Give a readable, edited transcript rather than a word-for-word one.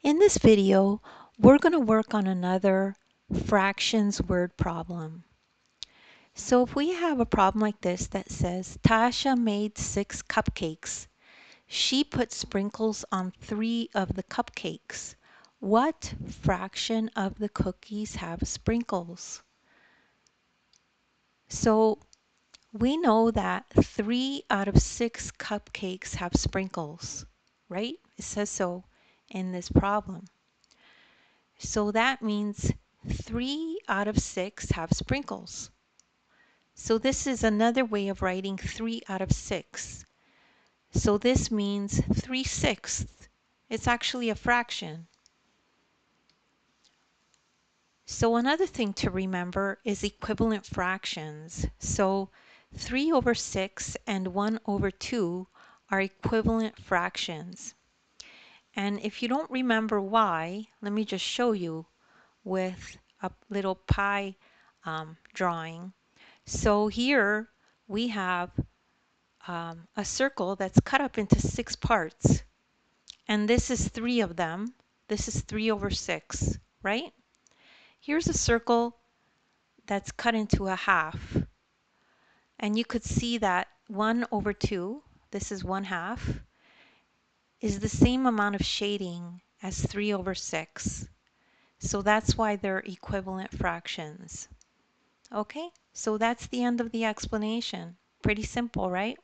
In this video, we're going to work on another fractions word problem. So if we have a problem like this that says, Tasha made 6 cupcakes. She put sprinkles on 3 of the cupcakes. What fraction of the cookies have sprinkles? So we know that 3 out of 6 cupcakes have sprinkles, right? It says so in this problem. So that means 3 out of 6 have sprinkles. So this is another way of writing 3 out of 6. So this means 3/6. It's actually a fraction. So another thing to remember is equivalent fractions. So 3 over 6 and 1 over 2 are equivalent fractions. And if you don't remember why, let me just show you with a little pie drawing. So here we have a circle that's cut up into 6 parts. And this is 3 of them. This is 3 over 6, right? Here's a circle that's cut into a half. And you could see that 1 over 2, this is 1/2, is the same amount of shading as 3 over 6. So that's why they're equivalent fractions. Okay, so that's the end of the explanation. Pretty simple, right?